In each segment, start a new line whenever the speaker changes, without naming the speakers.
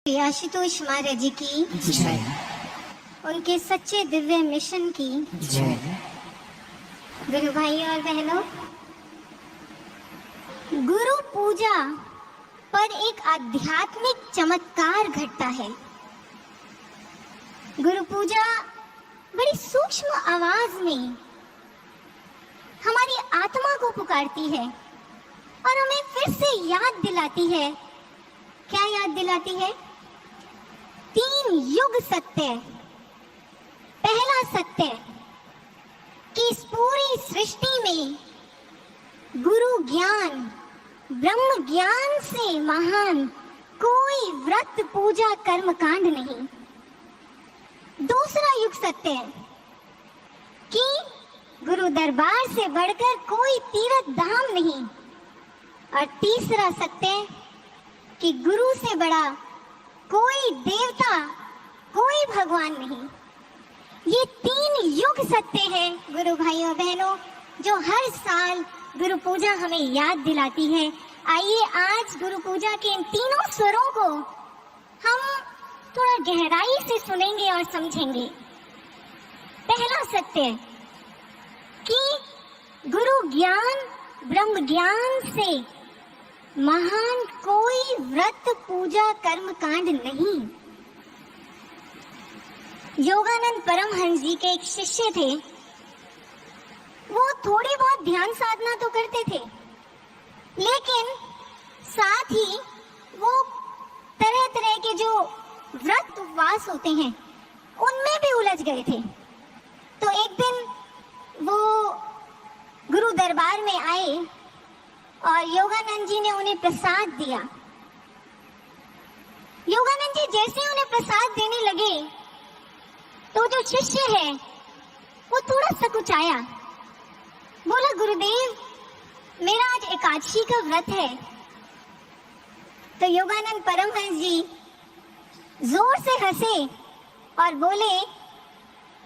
श्री आशुतोष महाराज जी की
जय।
उनके सच्चे दिव्य मिशन की
जय।
गुरु भाई और बहनों, गुरु पूजा पर एक आध्यात्मिक चमत्कार घटता है। गुरु पूजा बड़ी सूक्ष्म आवाज में हमारी आत्मा को पुकारती है और हमें फिर से याद दिलाती है। क्या याद दिलाती है? 3 युग सत्य। पहला सत्य कि इस पूरी सृष्टि में गुरु ज्ञान, ब्रह्म ज्ञान से महान कोई व्रत पूजा कर्म कांड नहीं। दूसरा युग सत्य कि गुरु दरबार से बढ़कर कोई तीर्थ धाम नहीं। और तीसरा सत्य कि गुरु से बड़ा कोई देवता, कोई भगवान नहीं। ये 3 युग सत्य है गुरु भाइयों बहनों, जो हर साल गुरु पूजा हमें याद दिलाती है। आइए आज गुरु पूजा के इन तीनों स्वरों को हम थोड़ा गहराई से सुनेंगे और समझेंगे। पहला सत्य कि गुरु ज्ञान, ब्रह्म ज्ञान से महान कोई व्रत पूजा कर्म कांड नहीं। योगानंद परमहंस जी के एक शिष्य थे। वो थोड़ी बहुत ध्यान साधना तो करते थे, लेकिन साथ ही वो तरह तरह के जो व्रत उपवास होते हैं उनमें भी उलझ गए थे। तो एक दिन वो गुरु दरबार में आए और योगानंद जी ने उन्हें प्रसाद दिया। योगानंद जी जैसे उन्हें प्रसाद देने लगे तो जो शिष्य है वो थोड़ा सकुचाया। बोला, गुरुदेव मेरा आज एकादशी का व्रत है। तो योगानंद परमहंस जी जोर से हंसे और बोले,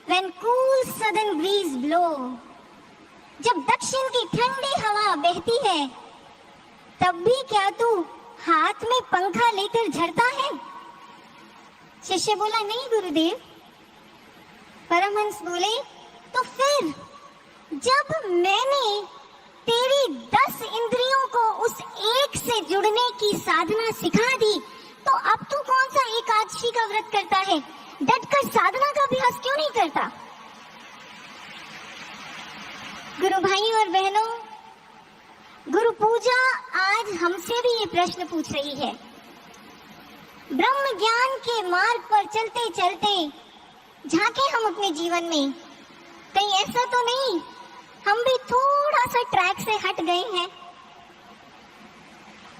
When cool southern breeze blow, जब दक्षिण की ठंडी हवा बहती है तब भी क्या तू हाथ में पंखा लेकर झड़ता है? शिष्य बोला, नहीं गुरुदेव। परमहंस बोले, तो फिर जब मैंने तेरी 10 इंद्रियों को उस एक से जुड़ने की साधना सिखा दी, तो अब तू कौन सा एकादशी का व्रत करता है? डटकर साधना का अभ्यास क्यों नहीं करता? गुरु भाइयों और बहनों, गुरु पूजा आज हमसे भी ये प्रश्न पूछ रही है। ब्रह्म ज्ञान के मार्ग पर चलते चलते झांके हम अपने जीवन में, कहीं ऐसा तो नहीं हम भी थोड़ा सा ट्रैक से हट गए हैं?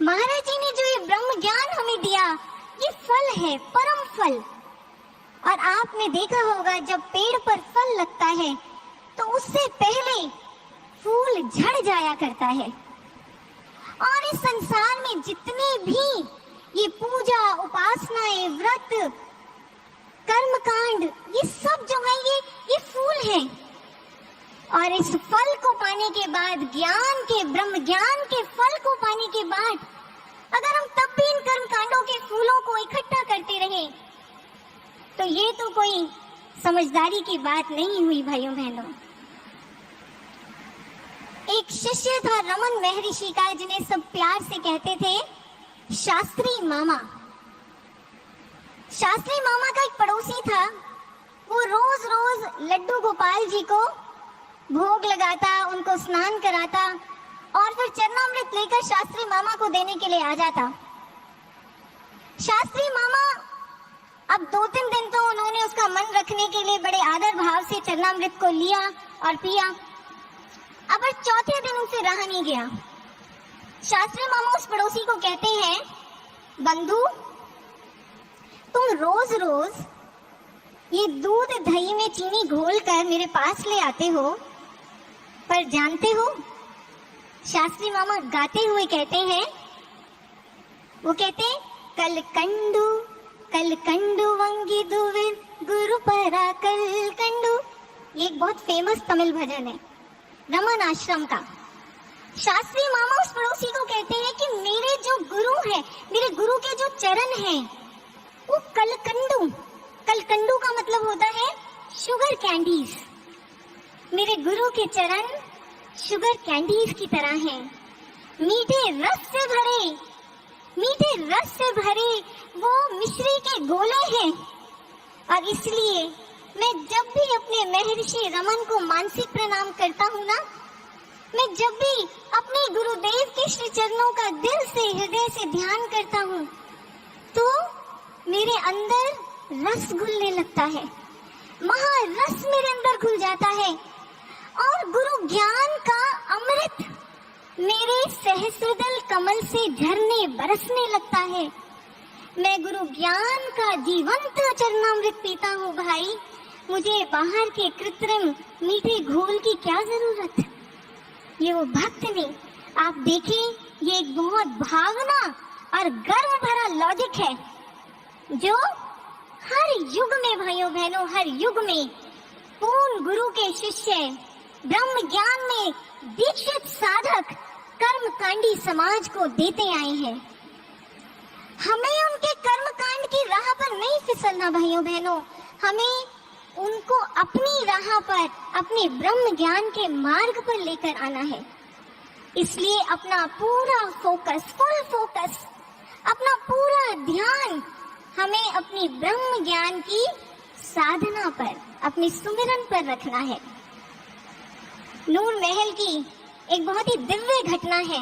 महाराज जी ने जो ये ब्रह्म ज्ञान हमें दिया, ये फल है, परम फल। और आपने देखा होगा जब पेड़ पर फल लगता है तो उससे पहले फूल झड़ जाया करता है। और इस संसार में जितने भी ये पूजा, उपासनाएं, व्रत, कर्मकांड, ये सब जो है ये फूल हैं। और इस फल को पाने के बाद, ज्ञान के, ब्रह्म ज्ञान के फल को पाने के बाद, अगर हम तब भी इन कर्मकांडों के फूलों को इकट्ठा करते रहे तो ये तो कोई समझदारी की बात नहीं हुई भाइयों बहनों। एक शिष्य था रमन महर्षि का, जिन्हें सब प्यार से कहते थे शास्त्री मामा। शास्त्री मामा का एक पड़ोसी था। वो रोज रोज लड्डू गोपाल जी को भोग लगाता, उनको स्नान कराता और फिर चरणामृत लेकर शास्त्री मामा को देने के लिए आ जाता। शास्त्री मामा अब 2-3 दिन तो उन्होंने उसका मन रखने के लिए बड़े आदर भाव से चरणामृत को लिया और पिया। अब चौथे दिन उनसे रहा नहीं गया। शास्त्री मामा उस पड़ोसी को कहते हैं, बंधु तुम रोज रोज ये दूध दही में चीनी घोल कर मेरे पास ले आते हो, पर जानते हो? शास्त्री मामा गाते हुए कहते हैं, वो कहते, कल कंडू वंगी दुवे गुरु परा कल कंडू। ये एक बहुत फेमस तमिल भजन है रमन आश्रम का। शास्त्री मामा उस पड़ोसी को कहते हैं कि मेरे जो गुरु हैं, मेरे गुरु के जो चरण हैं, कलकंडू, कलकंडू का मतलब होता है शुगर कैंडीज। मेरे गुरु के चरण शुगर कैंडीज की तरह हैं, मीठे रस से भरे, मीठे रस से भरे वो मिश्री के गोले हैं। और इसलिए मैं जब भी अपने महर्षि रमन को मानसिक प्रणाम करता हूँ ना, मैं जब भी अपने गुरुदेव के श्री चरणों का दिल से, हृदय से ध्यान करता हूँ, तो मेरे अंदर रस घुलने लगता है, महारस मेरे अंदर घुल जाता है और गुरु ज्ञान का अमृत मेरे सहस्रदल कमल से झरने बरसने लगता है। मैं गुरु ज्ञान का जीवंत चरणामृत पीता हूँ भाई, मुझे बाहर के कृत्रिम मीठे घोल की क्या जरूरत। ये वो भक्त ने, आप देखें, ये एक बहुत भावना और गर्व भरा लॉजिक है जो हर युग में भाइयों बहनों, हर युग में पूर्ण गुरु के शिष्य, ब्रह्म ज्ञान में दीक्षित साधक कर्मकांडी समाज को देते आए हैं। हमें उनके कर्मकांड की राह पर नहीं फिसलना भाइयों बहनों, हमें उनको अपनी राह पर, अपने ब्रह्म ज्ञान के मार्ग पर लेकर आना है। इसलिए अपना पूरा फोकस, फुल फोकस, अपना पूरा ध्यान हमें अपनी ब्रह्म ज्ञान की साधना पर, अपनी सुमिरन पर रखना है। नूर महल की एक बहुत ही दिव्य घटना है।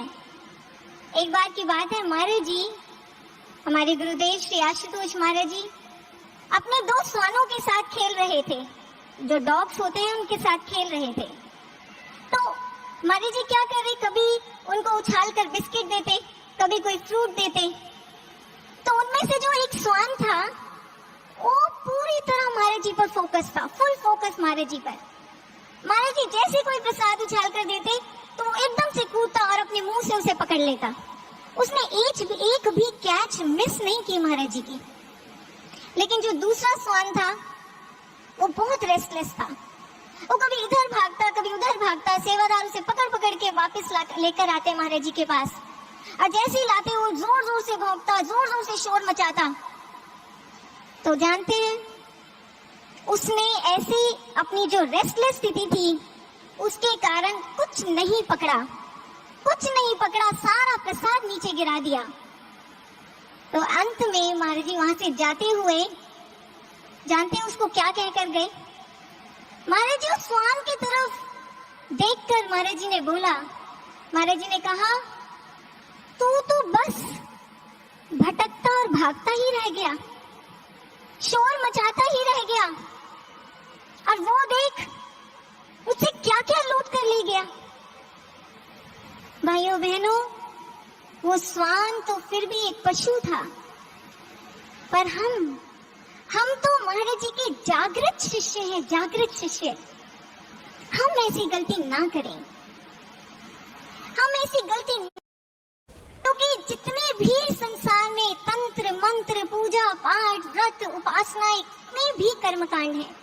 एक बार की बात है, महाराज जी, हमारे गुरुदेव श्री आशुतोष महाराज जी अपने 2 स्वानों के साथ खेल रहे थे, जो डॉग्स होते हैं उनके साथ खेल रहे थे। तो महाराज जी क्या कर रहे, कभी उनको उछाल कर बिस्किट देते, कभी कोई फ्रूट देते। तो उनमें से जो एक स्वान था वो पूरी तरह महाराज जी पर फोकस था, फुल फोकस महाराज जी पर। महाराज जी जैसे कोई प्रसाद उछाल कर देते तो वो एकदम से कूदता और अपने मुंह से उसे पकड़ लेता। उसने एक भी कैच मिस नहीं की महाराज जी की। लेकिन जो दूसरा स्वान था वो बहुत रेस्टलेस था, वो कभी इधर भागता कभी उधर भागता, सेवादार उसे पकड़ पकड़ के वापस लेकर आते महाराज जी के पास, और जैसे ही लाते वो जोर जोर से भौंकता, जोर जोर से शोर मचाता। तो जानते हैं, उसने ऐसी अपनी जो रेस्टलेस स्थिति थी उसके कारण कुछ नहीं पकड़ा, कुछ नहीं पकड़ा, सारा प्रसाद नीचे गिरा दिया। तो अंत में महाराज जी वहां से जाते हुए, जानते हैं उसको क्या कहकर गए? महाराज जी उस स्वान की तरफ देखकर महाराज जी ने बोला, महाराज जी ने कहा, तू तो बस भटकता और भागता ही रह गया, शोर मचाता ही रह गया, और वो देख मुझसे क्या क्या लूट कर ले गया। भाइयों बहनों, वो स्वान तो फिर भी एक पशु था, पर हम तो महाराज जी के जागृत शिष्य हैं, जागृत शिष्य। हम ऐसी गलती ना करें, हम ऐसी गलती, क्योंकि जितने भी संसार में तंत्र मंत्र पूजा पाठ व्रत उपासना, इतने भी कर्मकांड हैं,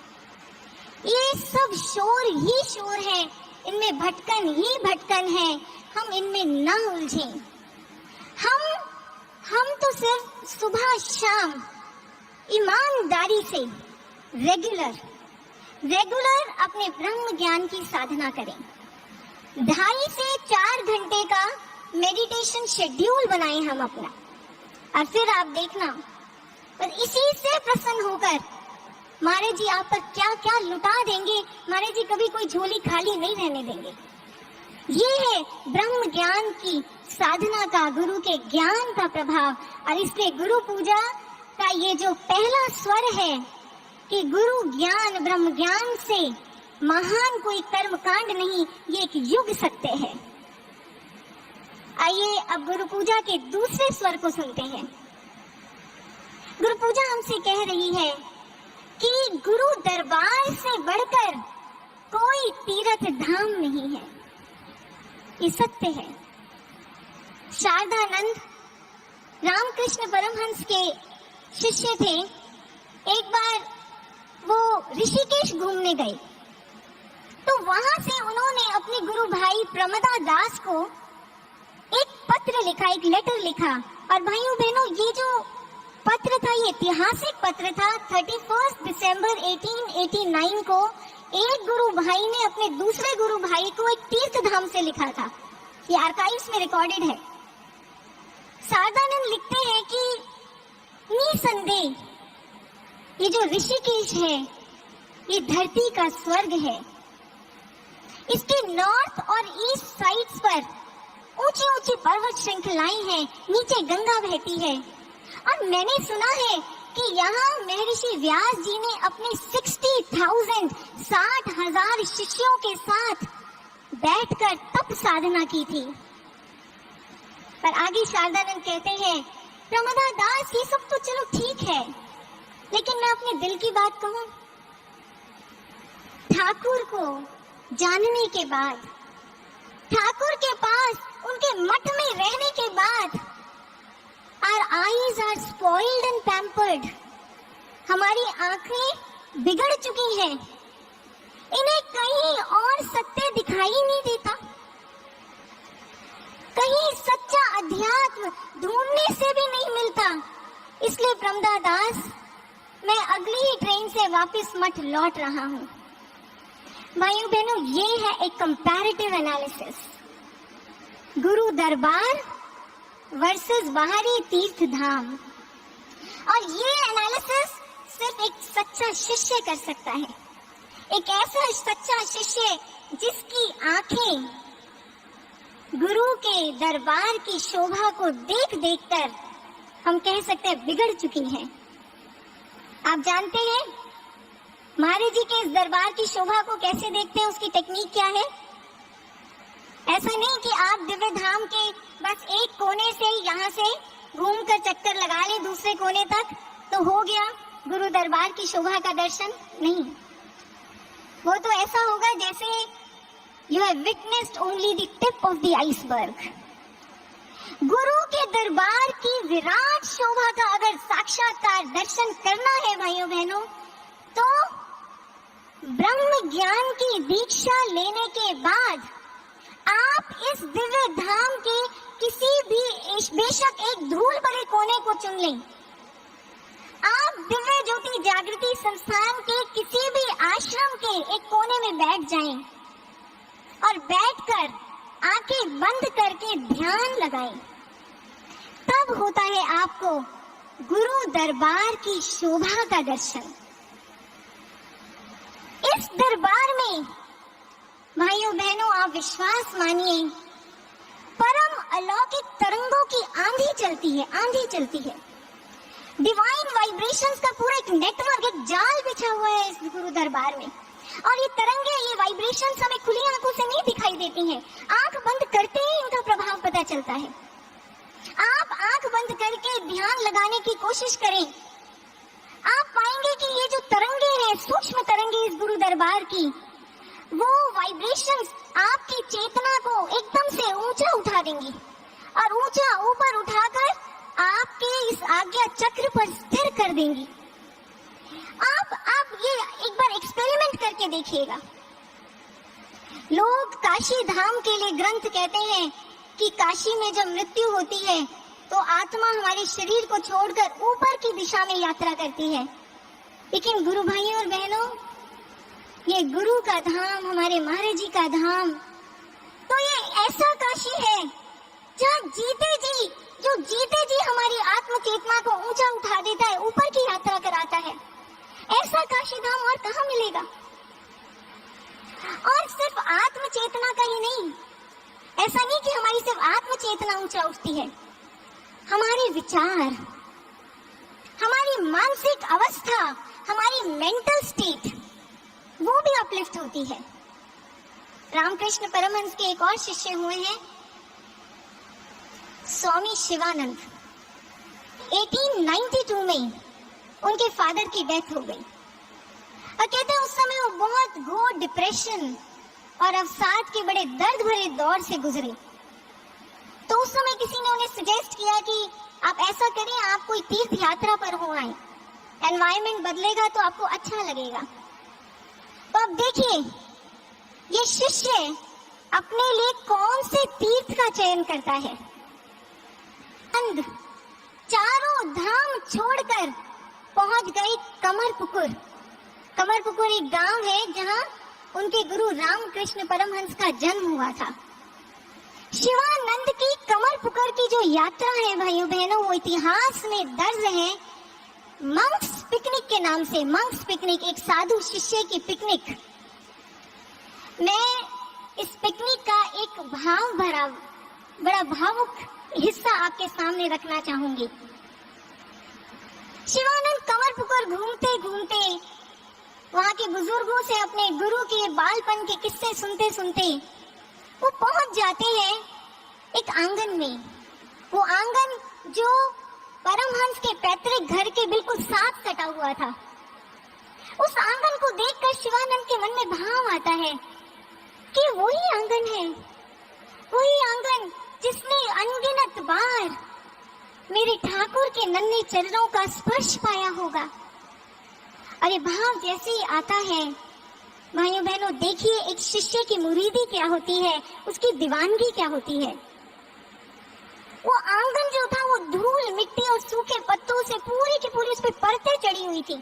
ये सब शोर ही शोर है, इनमें भटकन ही भटकन है। हम इनमें ना उलझें। हम तो सिर्फ सुबह शाम ईमानदारी से रेगुलर अपने ब्रह्म ज्ञान की साधना करें। 2.5 से 4 घंटे का मेडिटेशन शेड्यूल बनाएं हम अपना, और फिर आप देखना, और इसी से प्रसन्न होकर महाराज जी आप पर क्या क्या लुटा देंगे। महाराज जी कभी कोई झोली खाली नहीं रहने देंगे। ये है ब्रह्म ज्ञान की साधना का, गुरु के ज्ञान का प्रभाव। और इसलिए गुरु पूजा का ये जो पहला स्वर है कि गुरु ज्ञान, ब्रह्म ज्ञान से महान कोई कर्मकांड नहीं, ये एक युग सत्य है। आइए अब गुरु पूजा के दूसरे स्वर को सुनते हैं। गुरु पूजा हमसे कह रही है कि गुरु दरबार से बढ़कर कोई तीर्थ धाम नहीं है, ये सत्य है। शारदानंद रामकृष्ण परमहंस के शिष्य थे। एक बार वो ऋषिकेश घूमने गए, तो वहां से उन्होंने अपने गुरु भाई प्रमदा दास को एक पत्र लिखा, एक लेटर लिखा। और भाइयों बहनों, ये जो पत्र था, ये ऐतिहासिक पत्र था। 31 दिसंबर 1889 को एक गुरु भाई ने अपने दूसरे गुरु भाई को एक तीर्थ धाम से लिखा था। ये आर्काइव्स में रिकॉर्डेड है। शारदानंद लिखते हैं कि निसंदेह ये जो ऋषिकेश है ये धरती का स्वर्ग है। इसके नॉर्थ और ईस्ट साइड्स पर ऊंची ऊंची पर्वत श्रृंखलाएं हैं, नीचे गंगा बहती है। और मैंने सुना है कि यहाँ महर्षि व्यास जी ने अपने 60,000 शिष्यों के साथ बैठकर तप साधना की थी। पर आगे शारदानंद कहते हैं, प्रमोदा दास ये सब तो चलो ठीक है, लेकिन मैं अपने दिल की बात कहूं, ठाकुर को जानने के बाद, ठाकुर के पास उनके मठ में रहने के बाद, our eyes are spoiled and pampered, हमारी आंखें बिगड़ चुकी हैं, इन्हें कहीं और सत्य दिखाई नहीं देता, कहीं सच्चा अध्यात्म ढूंढने से भी नहीं मिलता। इसलिए प्रमोदा दास मैं अगली ही ट्रेन से वापस मठ लौट रहा हूँ। भाइयों बहनों, ये है एक कंपैरेटिव एनालिसिस, गुरु दरबार वर्सेस बाहरी तीर्थ धाम। और ये एनालिसिस सिर्फ एक सच्चा शिष्य कर सकता है, एक ऐसा सच्चा शिष्य जिसकी आंखें गुरु के दरबार की शोभा को देख देखकर हम कह सकते हैं बिगड़ चुकी हैं। आप जानते हैं महाराज जी के इस दरबार की शोभा को कैसे देखते हैं, उसकी टेक्निक क्या है? ऐसा नहीं कि आप दिव्य धाम के बस एक कोने से यहाँ से घूमकर चक्कर लगा ले दूसरे कोने तक तो हो गया गुरु दरबार की शोभा का दर्शन। नहीं, वो तो ऐसा होगा जैसे you have witnessed only the tip of the iceberg. गुरु के दरबार की विराट शोभा का अगर साक्षात्कार दर्शन करना है भाइयों बहनों, तो ब्रह्म ज्ञान की दीक्षा लेने के बाद आप इस दिव्य धाम के किसी भी बेशक एक धूल भरे कोने को चुन लें, आप दिव्य ज्योति जागृति संस्थान के किसी भी आश्रम के एक कोने में बैठ जाएं और बैठकर आंखें बंद करके ध्यान लगाएं, तब होता है आपको गुरु दरबार की शोभा का दर्शन। इस दरबार में भाइयों बहनों आप विश्वास मानिए, परम अलौकिक तरंगों की आंधी चलती है, आंधी चलती है। डिवाइन वाइब्रेशंस का पूरा एक नेटवर्क, एक जाल बिछा हुआ है इस गुरु दरबार में। और ये तरंगे, ये वाइब्रेशंस हमें खुली आंखों से नहीं दिखाई देती हैं, आंख बंद करते ही इनका प्रभाव पता चलता है। आप आंख बंद करके ध्यान लगाने की कोशिश करें, आप पाएंगे कि ये जो तरंगे हैं, सूक्ष्म तरंगे इस गुरु दरबार की, वो वाइब्रेशंस आपकी चेतना को एकदम से ऊंचा उठा देंगी और ऊंचा ऊपर उठाकर आपके इस आज्ञा चक्र पर स्थिर कर देंगी। आप ये एक बार एक्सपेरिमेंट करके देखिएगा। लोग काशी धाम के लिए ग्रंथ कहते हैं कि काशी में जब मृत्यु होती है तो आत्मा हमारे शरीर को छोड़कर ऊपर की दिशा में यात्रा करती है। लेकिन गुरु भाइयों और बहनों, ये गुरु का धाम, हमारे महाराज जी का धाम, तो ये ऐसा काशी है जहाँ जो जीते जी हमारी आत्म चेतना को ऊंचा उठा देता है, ऊपर की यात्रा कराता है। ऐसा काशी धाम और कहाँ मिलेगा? और सिर्फ आत्म चेतना का ही नहीं, ऐसा नहीं कि हमारी सिर्फ आत्म चेतना ऊंचा उठती है, हमारे विचार, हमारी मानसिक अवस्था, हमारी मेंटल स्टेट, वो भी अपलिफ्ट होती है। रामकृष्ण परमहंस के एक और शिष्य हुए हैं स्वामी शिवानंद। 1892 में उनके फादर की डेथ हो गई और कहते हैं उस समय वो बहुत घोर डिप्रेशन और अवसाद के बड़े दर्द भरे दौर से गुजरे। तो उस समय किसी ने उन्हें सजेस्ट किया कि आप ऐसा करें, आप कोई तीर्थ यात्रा पर हो आए, एनवायरमेंट बदलेगा तो आपको अच्छा लगेगा। तो अब देखिए ये शिष्य अपने लिए कौन से तीर्थ का चयन करता है। चारों धाम छोड़कर पहुंच गए कमरपुकुर। कमरपुकुर एक गांव है जहां उनके गुरु रामकृष्ण परमहंस का जन्म हुआ था। शिवानंद की कमरपुकुर की जो यात्रा है भाइयों बहनों, वो इतिहास में दर्ज है मंक्स पिकनिक के नाम से। मंक्स पिकनिक, एक साधु शिष्य की पिकनिक। मैं इस पिकनिक का एक भाव भरा बड़ा भावुक हिस्सा आपके सामने रखना चाहूंगी। शिवानंद कमरपुकुर घूमते घूमते वहां के बुजुर्गों से अपने गुरु के बालपन के किस्से सुनते सुनते वो पहुंच जाते हैं एक आंगन में। वो आंगन जो परमहंस के पैतृक घर के बिल्कुल साथ सटा हुआ था। उस आंगन को देखकर शिवानंद के मन में भाव आता है कि वही आंगन है, वही आंगन जिसने अनगिनत बार मेरे ठाकुर के नन्हे चरणों का स्पर्श पाया होगा। अरे भाव जैसे ही आता है भाइयों बहनों, देखिए एक शिष्य की मुरीदी क्या होती है, उसकी दीवानगी क्या होती है। वो आंगन जो था वो धूल मिट्टी और सूखे पत्तों से पूरी की पूरी उस पर परतें चढ़ी हुई थी,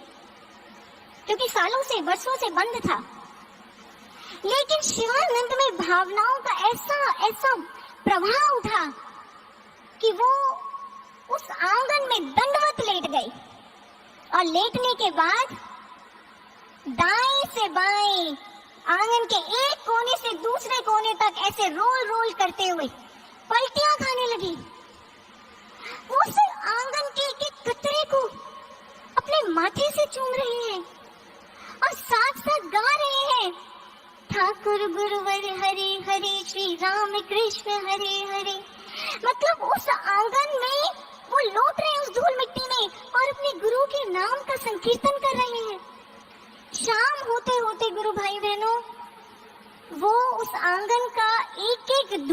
क्योंकि सालों से वर्षों से बंद था। लेकिन शिवानंद में भावनाओं का ऐसा प्रवाह उठा कि वो उस आंगन में दंडवत लेट गए और लेटने के बाद दाएं से बाएं आंगन के एक कोने से दूसरे कोने तक ऐसे रोल रोल करते हुए पलटियां खाने लगी। वो उस आंगन के एक एक कतरे को अपने माथे से चूम रहे हैं और साथ साथ गा रहे हैं, ठाकुर गुरुवर हरे हरे श्री राम कृष्ण हरे हरे। मतलब उस आंगन में वो लौट रहे हैं उस धूल मिट्टी में और अपने गुरु के नाम का संकीर्तन कर रहे हैं। शाम होते होते गुरु भाई बहनों, वो उस आंगन का एक एक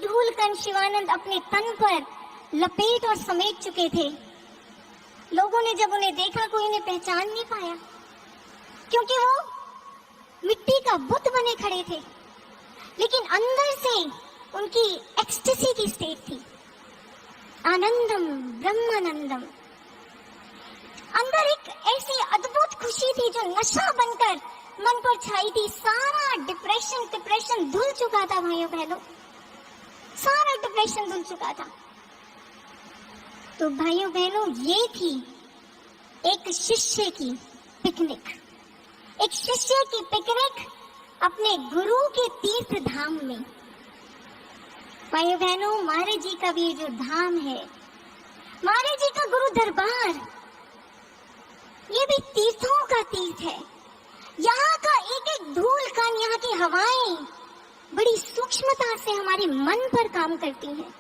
धूल कण शिवानंद अपने तन पर लपेट और समेट चुके थे। लोगों ने जब उन्हें देखा कोई उन्हें पहचान नहीं पाया, क्योंकि वो मिट्टी का बुत बने खड़े थे, लेकिन अंदर से उनकी एक्सटेसी की स्टेट थी, आनंदम ब्रह्मानंदम। अंदर एक ऐसी अद्भुत खुशी थी जो नशा बनकर मन पर छाई थी। सारा डिप्रेशन धुल चुका था भाइयों बहनों, सारा डिप्रेशन धुल चुका था। तो भाइयों बहनों, ये थी एक शिष्य की पिकनिक, एक शिष्य की पिकनिक अपने गुरु के तीर्थ धाम में। भाइयों बहनों, महाराज जी का भी जो धाम है, महाराज जी का गुरु दरबार, ये भी तीर्थों का तीर्थ है। यहाँ का एक एक धूल कण, यहाँ की हवाएं बड़ी सूक्ष्मता से हमारे मन पर काम करती हैं,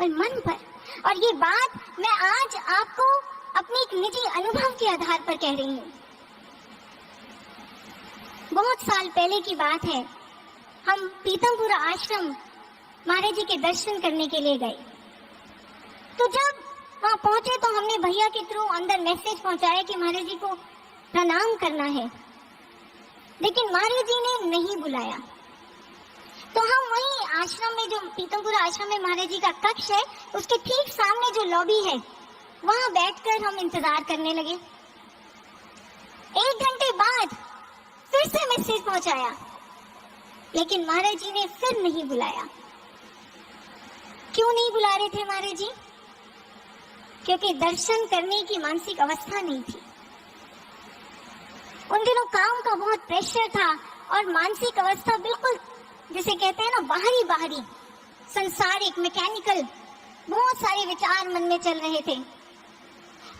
और मन पर। और ये बात मैं आज आपको अपने एक निजी अनुभव के आधार पर कह रही हूँ। बहुत साल पहले की बात है, हम पीतमपुरा आश्रम महाराज जी के दर्शन करने के लिए गए। तो जब वहां पहुंचे तो हमने भैया के थ्रू अंदर मैसेज पहुंचाया कि महाराज जी को प्रणाम करना है, लेकिन महाराज जी ने नहीं बुलाया। तो हम वहीं आश्रम में, जो पीतमपुरा आश्रम में महाराज जी का कक्ष है, उसके ठीक सामने जो लॉबी है, वहां बैठकर हम इंतजार करने लगे। 1 घंटे बाद फिर से मैसेज पहुंचाया, लेकिन महाराज जी ने फिर नहीं बुलाया। क्यों नहीं बुला रहे थे महाराज जी? क्योंकि दर्शन करने की मानसिक अवस्था नहीं थी। उन दिनों काम का बहुत प्रेशर था और मानसिक अवस्था बिल्कुल, जिसे कहते हैं ना, बाहरी संसारिक, मैकेनिकल, बहुत सारे विचार मन में चल रहे थे।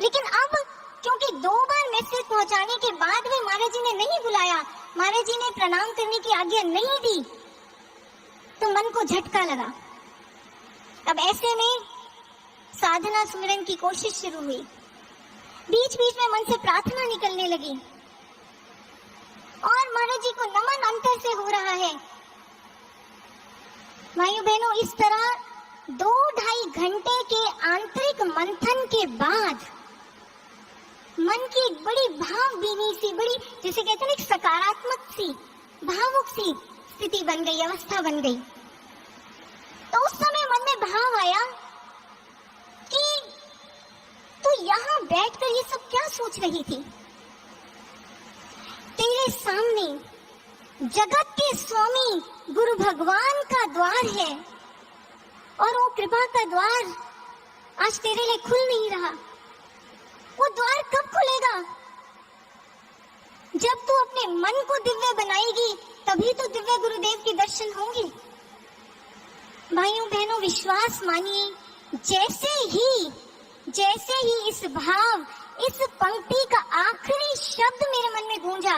लेकिन अब क्योंकि 2 बार मैसेज पहुंचाने के बाद भी महाराज जी ने नहीं बुलाया, महाराज जी ने प्रणाम करने की आज्ञा नहीं दी, तो मन को झटका लगा। अब ऐसे में साधना सुमिरन की कोशिश शुरू हुई। बीच बीच में मन से प्रार्थना निकलने लगी और महाराज जी को नमन अंतर से हो रहा है। भाइयों बहनों, इस तरह 2-2.5 घंटे के आंतरिक मंथन के बाद मन की एक बड़ी भावभीनी सी, बड़ी, जिसे कहते हैं, एक सकारात्मक सी, भावुक सी स्थिति बन गई, अवस्था बन गई। तो उस समय मन में भाव आया तो यहाँ बैठकर ये सब क्या सोच रही थी? तेरे सामने जगत के स्वामी गुरु भगवान का द्वार है और वो कृपा का द्वार आज तेरे लिए खुल नहीं रहा। वो द्वार कब खुलेगा? जब तू अपने मन को दिव्य बनाएगी तभी तो दिव्य गुरुदेव के दर्शन होंगे। भाइयों बहनों, विश्वास मानिए, जैसे ही इस भाव, इस पंक्ति का आखिरी शब्द मेरे मन में गूंजा,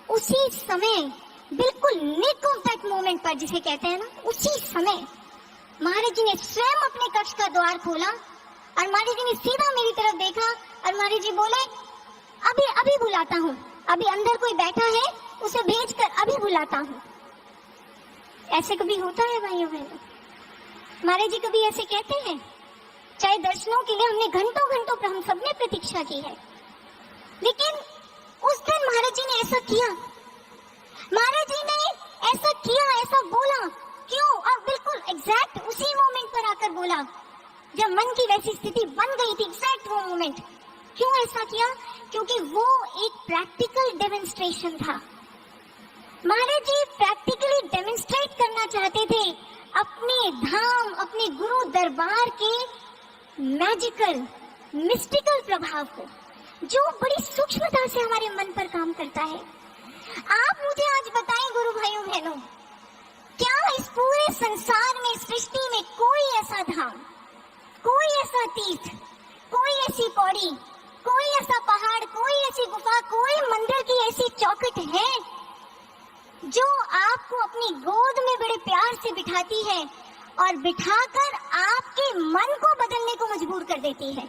उसी समय, बिल्कुल निक ऑफ दैट मोमेंट पर जिसे कहते हैं ना, उसी समय महाराज जी ने स्वयं अपने कक्ष का द्वार खोला और महाराज जी ने सीधा मेरी तरफ देखा और महाराज जी बोले, अभी अभी बुलाता हूँ, अभी अंदर कोई बैठा है, उसे भेजकर अभी बुलाता हूँ। ऐसे कभी होता है भाइयों बहनों? महाराज जी कभी ऐसे कहते हैं? चाहे दर्शनों के लिए हमने घंटों घंटों पर हम सबने प्रतीक्षा की है, लेकिन उस दिन महाराज जी ने ऐसा किया। महाराज जी ने ऐसा किया, ऐसा बोला, क्यों? और बिल्कुल एग्जैक्ट उसी मोमेंट पर आकर बोला जब मन की वैसी स्थिति बन गई थी, एग्जैक्ट वो मोमेंट। क्यों ऐसा किया? क्योंकि वो एक प्रैक्टिकल डेमोन्स्ट्रेशन था। महाराज जी प्रैक्टिकली डेमोन्स्ट्रेट करना चाहते थे अपने धाम, अपने गुरु दरबार के मैजिकल, मिस्टिकल प्रभाव को, जो बड़ी सूक्ष्मता से हमारे मन पर काम करता है। आप मुझे आज बताएं गुरु भाइयों बहनों, क्या इस पूरे संसार में, सृष्टि में कोई ऐसा धाम, कोई ऐसा तीर्थ, कोई ऐसी पौड़ी, कोई ऐसा पहाड़, कोई ऐसी गुफा, कोई मंदिर की ऐसी चौखट है जो आपको अपनी गोद में बड़े प्यार से बिठाती है और बिठाकर आपके मन को बदलने को मजबूर कर देती है,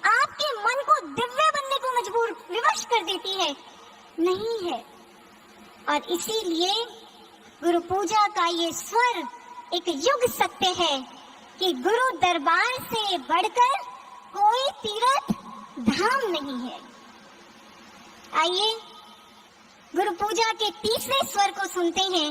आपके मन को दिव्य बनने को मजबूर, विवश कर देती है? नहीं है। और इसीलिए गुरु पूजा का ये स्वर एक युग सत्य है कि गुरु दरबार से बढ़कर कोई तीर्थ धाम नहीं है। आइए गुरु पूजा के तीसरे स्वर को सुनते हैं।